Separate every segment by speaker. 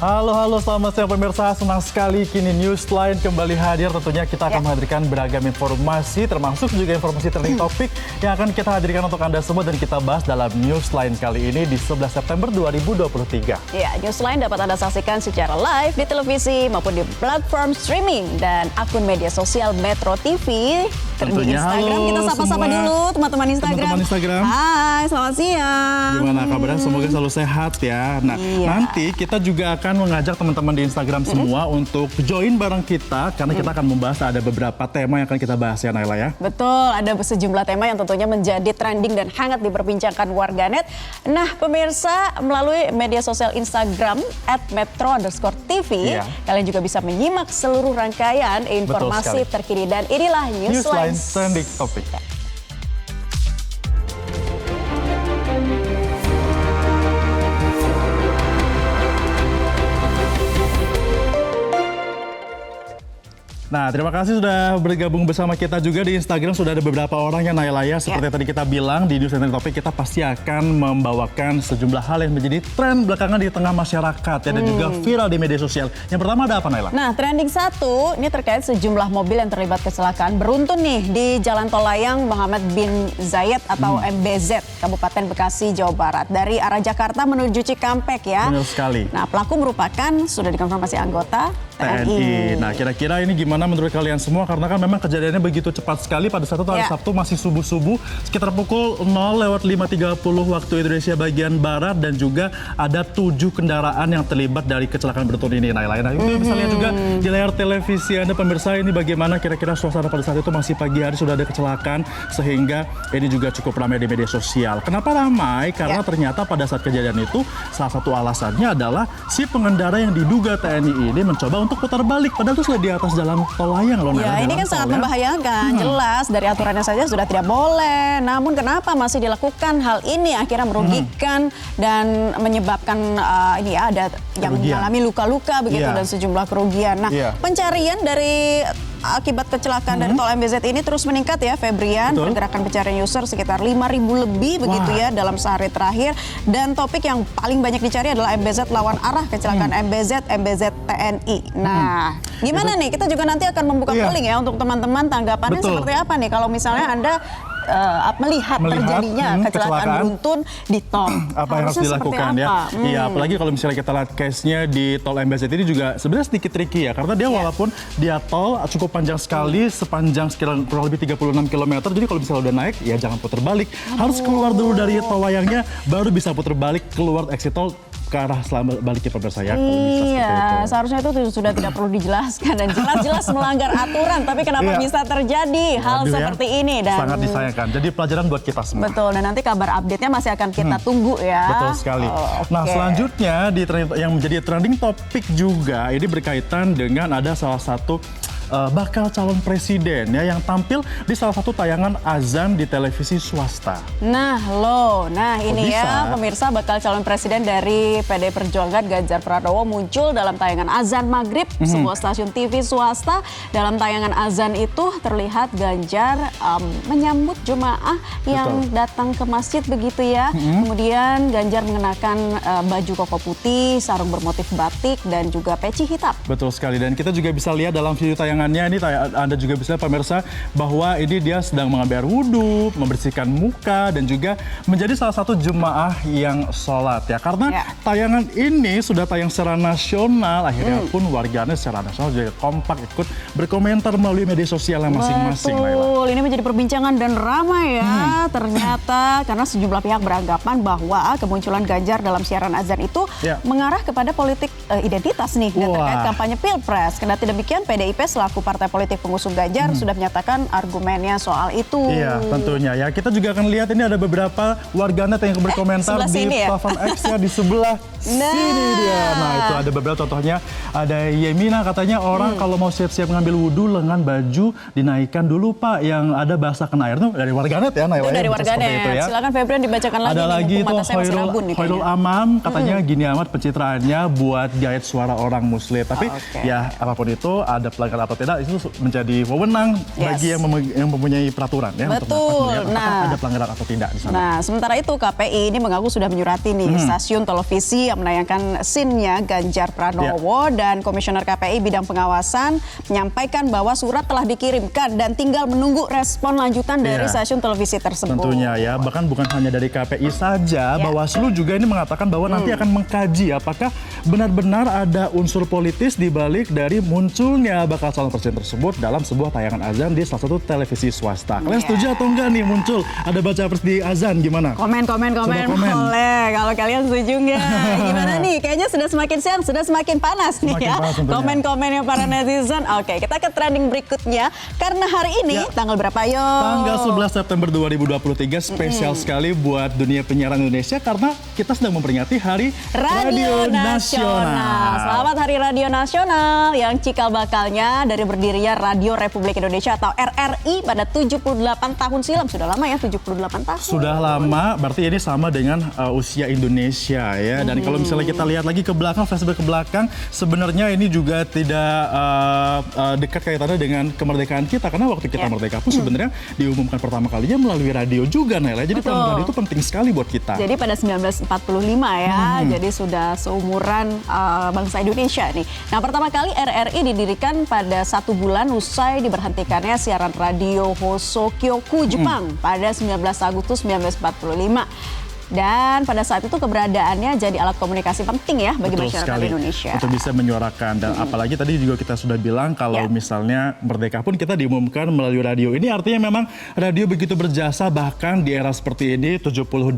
Speaker 1: Halo, selamat siang pemirsa. Senang sekali kini Newsline kembali hadir. Tentunya kita akan menghadirkan beragam informasi, termasuk juga informasi trending topik yang akan kita hadirkan untuk Anda semua dan kita bahas dalam Newsline kali ini di 11 September 2023.
Speaker 2: Ya, Newsline dapat Anda saksikan secara live di televisi maupun di platform streaming dan akun media sosial Metro TV.
Speaker 1: Tentunya,
Speaker 2: di Instagram
Speaker 1: halo
Speaker 2: kita sapa-sapa
Speaker 1: semua.
Speaker 2: dulu teman-teman Instagram. Hai, selamat siang.
Speaker 1: Gimana kabarnya? Semoga selalu sehat ya. Nah, nanti kita juga akan mengajak teman-teman di Instagram semua untuk join bareng kita karena kita akan membahas ada beberapa tema yang akan kita bahas ya Naila ya.
Speaker 2: Betul, ada sejumlah tema yang tentunya menjadi trending dan hangat diperbincangkan warganet. Nah, pemirsa melalui media sosial Instagram @metro_tv, kalian juga bisa menyimak seluruh rangkaian informasi terkini dan inilah Newsline
Speaker 1: Trending Topic. Nah, terima kasih sudah bergabung bersama kita juga di Instagram. Sudah ada beberapa orang yang Naila ya. Seperti tadi kita bilang di News Trending Topic, kita pasti akan membawakan sejumlah hal yang menjadi tren belakangan di tengah masyarakat ya, dan juga viral di media sosial. Yang pertama ada apa Naila?
Speaker 2: Nah, trending satu ini terkait sejumlah mobil yang terlibat kecelakaan beruntun nih di Jalan Tol Layang Muhammad bin Zayed atau MBZ, Kabupaten Bekasi, Jawa Barat. Dari arah Jakarta menuju Cikampek ya.
Speaker 1: Benar sekali.
Speaker 2: Nah, pelaku merupakan sudah dikonfirmasi anggota TNI.
Speaker 1: Nah, kira-kira ini gimana menurut kalian semua? Karena kan memang kejadiannya begitu cepat sekali pada saat itu hari Sabtu masih subuh-subuh sekitar pukul 0:5:30 waktu Indonesia bagian Barat, dan juga ada 7 kendaraan yang terlibat dari kecelakaan beruntun ini. Nah, itu bisa lihat juga di layar televisi Anda pemirsa, ini bagaimana kira-kira suasana pada saat itu masih pagi hari sudah ada kecelakaan, sehingga ini juga cukup ramai di media sosial. Kenapa ramai? Karena ternyata pada saat kejadian itu salah satu alasannya adalah si pengendara yang diduga TNI ini mencoba untuk putar balik, padahal itu sudah di atas jalan tol layang loh.
Speaker 2: Ya, ini kan sangat membahayakan. Jelas dari aturannya saja sudah tidak boleh. Namun kenapa masih dilakukan hal ini? Akhirnya merugikan dan menyebabkan ini ya ada yang mengalami luka-luka begitu dan sejumlah kerugian. Nah, pencarian dari akibat kecelakaan dari tol MBZ ini terus meningkat ya, Febrian. Pergerakan pencarian user sekitar 5.000 lebih begitu ya dalam sehari terakhir. Dan topik yang paling banyak dicari adalah MBZ lawan arah kecelakaan MBZ TNI. Nah, gimana nih? Kita juga nanti akan membuka polling ya untuk teman-teman, tanggapannya seperti apa nih kalau misalnya Anda melihat terjadinya kecelakaan beruntun di tol.
Speaker 1: Apa yang harus dilakukan ya? Iya, apalagi kalau misalnya kita lihat case-nya di tol MBZ ini juga sebenarnya sedikit tricky ya, karena dia walaupun dia tol cukup panjang sekali, sepanjang sekitar kurang lebih 36 km. Jadi kalau misalnya udah naik, ya jangan putar balik. Harus keluar dulu dari tol layangnya, baru bisa putar balik keluar exit tol ke arah baliknya pemirsa ya.
Speaker 2: Iya, seharusnya itu sudah tidak perlu dijelaskan dan jelas-jelas melanggar aturan. Tapi kenapa bisa terjadi hal seperti ini? Dan
Speaker 1: sangat disayangkan. Jadi pelajaran buat kita semua.
Speaker 2: Betul, dan nanti kabar update-nya masih akan kita tunggu ya.
Speaker 1: Betul sekali. Nah, selanjutnya yang menjadi trending topik juga ini berkaitan dengan ada salah satu bakal calon presiden ya yang tampil di salah satu tayangan azan di televisi swasta. Nah ini ya pemirsa, bakal calon presiden dari PD Perjuangan Ganjar Pranowo muncul dalam tayangan azan maghrib sebuah stasiun TV swasta. Dalam tayangan azan itu terlihat Ganjar menyambut jemaah yang datang ke masjid begitu ya. Kemudian Ganjar mengenakan baju koko putih, sarung bermotif batik dan juga peci hitam. Betul sekali, dan kita juga bisa lihat dalam video tayangan ini Anda juga bisa pemirsa bahwa ini dia sedang mengambil air wudhu, membersihkan muka, dan juga menjadi salah satu jemaah yang sholat ya. Karena tayangan ini sudah tayang secara nasional, akhirnya pun warganet secara nasional juga kompak ikut berkomentar melalui media sosialnya masing-masing. Betul, ini menjadi perbincangan dan ramai ya. Ternyata karena sejumlah pihak beranggapan bahwa kemunculan Ganjar dalam siaran azan itu mengarah kepada politik identitas nih, dan terkait kampanye Pilpres. Kendati demikian, PDIP selaku partai politik pengusung Ganjar sudah menyatakan argumennya soal itu. Iya, tentunya ya. Kita juga akan lihat ini ada beberapa warganet yang berkomentar di platform X ya, di sebelah sini dia. Nah, itu ada beberapa contohnya. Ada Yemina katanya orang kalau mau siap-siap ngambil wudhu, lengan baju dinaikkan dulu Pak, yang ada basah kena air. Tuh dari warganet ya. Itu dari warganet. Itu, ya. Silakan Febrian dibacakan lagi. Ada lagi itu Khairul Amam katanya gini amat pencitraannya buat gait suara orang muslim. Tapi ya apapun itu, ada pelanggaran atau tidak itu menjadi wewenang bagi yang mempunyai peraturan ya. Betul. Untuk ada pelanggaran atau tidak di sana. Nah, sementara itu KPI ini mengaku sudah menyurati nih stasiun televisi yang menayangkan scene-nya Ganjar
Speaker 2: Ganjar Pranowo dan Komisioner KPI bidang pengawasan menyampaikan bahwa surat telah dikirimkan dan tinggal menunggu respon lanjutan dari stasiun televisi tersebut.
Speaker 1: Tentunya ya, bahkan bukan hanya dari KPI saja, Bawaslu juga ini mengatakan bahwa nanti akan mengkaji apakah benar-benar ada unsur politis di balik dari munculnya bakal calon presiden tersebut dalam sebuah tayangan azan di salah satu televisi swasta. Kalian setuju atau enggak nih muncul ada baca pres di azan, gimana?
Speaker 2: Komen. Boleh. Kalau kalian setuju nggak? Gimana nih? Kayaknya sudah semakin siang, sudah semakin panas nih ya. Komen-komennya para netizen. Oke, kita ke trending berikutnya. Karena hari ini, tanggal berapa yo?
Speaker 1: Tanggal 11 September 2023, spesial sekali buat dunia penyiaran Indonesia karena kita sedang memperingati Hari Radio Nasional.
Speaker 2: Selamat Hari Radio Nasional yang cikal bakalnya dari berdirinya Radio Republik Indonesia atau RRI pada 78 tahun silam. Sudah lama ya, 78 tahun.
Speaker 1: Sudah lama, berarti ini sama dengan usia Indonesia ya. Dan kalau misalnya kita lihat lagi ke belakang, flashback ke belakang, sebenarnya ini juga tidak dekat kaitannya dengan kemerdekaan kita. Karena waktu kita merdeka pun sebenarnya diumumkan pertama kalinya melalui radio juga, Nela. Jadi peran radio itu penting sekali buat kita.
Speaker 2: Jadi pada 1945 ya, jadi sudah seumuran bangsa Indonesia nih. Nah, pertama kali RRI didirikan pada 1 bulan usai diberhentikannya siaran radio Hosokyoku Jepang pada 19 Agustus 1945. Dan pada saat itu keberadaannya jadi alat komunikasi penting ya bagi masyarakat Indonesia.
Speaker 1: Untuk bisa menyuarakan dan apalagi tadi juga kita sudah bilang kalau misalnya merdeka pun kita diumumkan melalui radio. Ini artinya memang radio begitu berjasa bahkan di era seperti ini 78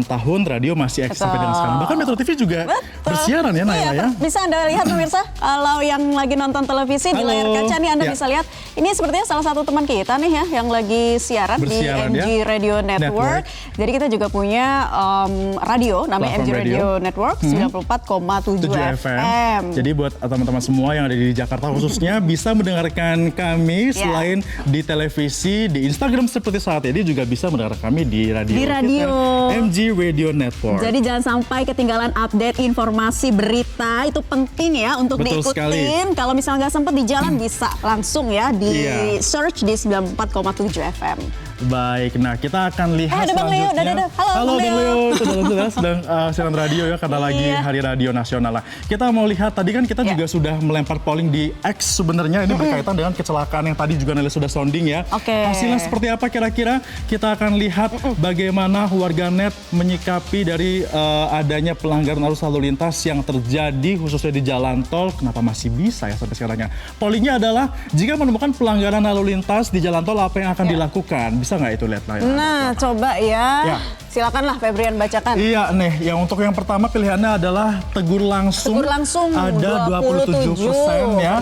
Speaker 1: tahun radio masih eksis sampai dengan sekarang. Bahkan Metro TV juga bersiaran ya Naila ya.
Speaker 2: Bisa Anda lihat pemirsa kalau yang lagi nonton televisi di layar kaca nih Anda bisa lihat ini sepertinya salah satu teman kita nih ya yang lagi siaran di MG Radio Network. Jadi kita juga punya radio namanya MG Radio Network 94,7 FM.
Speaker 1: Jadi buat teman-teman semua yang ada di Jakarta khususnya bisa mendengarkan kami selain di televisi, di Instagram seperti saat ini juga bisa mendengarkan kami di radio.
Speaker 2: Di radio
Speaker 1: MG Radio Network.
Speaker 2: Jadi jangan sampai ketinggalan update informasi berita, itu penting ya untuk diikutin. Kalau misalnya nggak sempat di jalan bisa langsung ya di search di 94,7 FM.
Speaker 1: Baik, nah kita akan lihat
Speaker 2: ada Bang Leo,
Speaker 1: selanjutnya. Halo Bang Leo, sedang siaran radio ya karena lagi Hari Radio Nasional lah. Kita mau lihat tadi kan kita juga sudah melempar polling di X sebenarnya ini berkaitan dengan kecelakaan yang tadi juga Nela sudah sounding ya. Hasilnya seperti apa kira-kira? Kita akan lihat bagaimana warganet menyikapi dari adanya pelanggaran arus lalu lintas yang terjadi khususnya di jalan tol. Kenapa masih bisa ya sampai sekarangnya? Pollingnya adalah jika menemukan pelanggaran lalu lintas di jalan tol apa yang akan dilakukan? Bisa nggak itu lihat lah?
Speaker 2: Nah, coba ya. Silakanlah Febrian bacakan.
Speaker 1: Iya nih, yang untuk yang pertama pilihannya adalah tegur langsung. Tegur langsung
Speaker 2: ada 27%
Speaker 1: ya.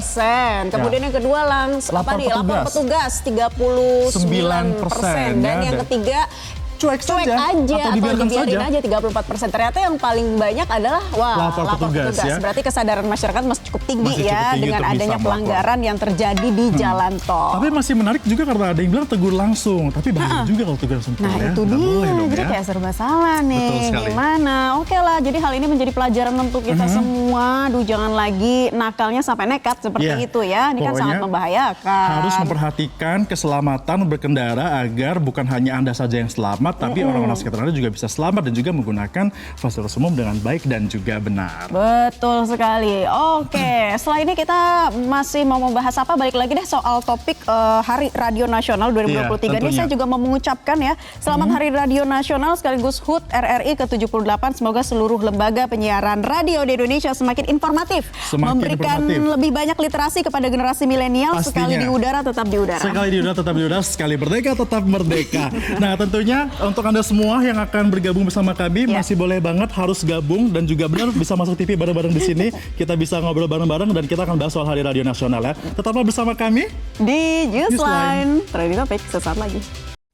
Speaker 2: Kemudian yang kedua lapor petugas 39%. Dan yang ketiga cuek aja atau dibiarin aja 34%. Ternyata yang paling banyak adalah lapor petugas. Ya. Berarti kesadaran masyarakat masih cukup tinggi dengan adanya pelanggaran yang terjadi di jalan tol.
Speaker 1: Tapi masih menarik juga karena ada yang bilang tegur langsung, tapi bahaya juga kalau tegur langsung.
Speaker 2: Nah itu dia, jadi kayak serba salah nih. Gimana? Oke lah, jadi hal ini menjadi pelajaran untuk kita semua. Duh, jangan lagi nakalnya sampai nekat seperti itu ya. Ini kan sangat membahayakan.
Speaker 1: Harus memperhatikan keselamatan berkendara agar bukan hanya Anda saja yang selamat, tapi orang-orang sekitar Anda juga bisa selamat dan juga menggunakan fasilitas umum dengan baik dan juga benar.
Speaker 2: Betul sekali. Oke, setelah ini kita masih mau membahas apa? Balik lagi deh soal topik Hari Radio Nasional 2023 ini. Saya juga mau mengucapkan ya, selamat Hari Radio Nasional sekaligus HUT RRI ke-78. Semoga seluruh lembaga penyiaran radio di Indonesia semakin informatif, memberikan lebih banyak literasi kepada generasi milenial. Sekali di udara tetap di udara.
Speaker 1: Sekali di udara tetap di udara, sekali merdeka tetap merdeka. Nah tentunya untuk Anda semua yang akan bergabung bersama kami masih boleh banget harus gabung dan juga benar bisa masuk TV bareng-bareng di sini. Kita bisa ngobrol bareng-bareng dan kita akan bahas soal Hari Radio Nasional ya. Tetaplah bersama kami
Speaker 2: di Newsline. Trending Topic sesaat lagi.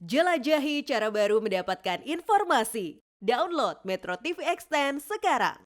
Speaker 3: Jelajahi cara baru mendapatkan informasi. Download Metro TV Extend sekarang.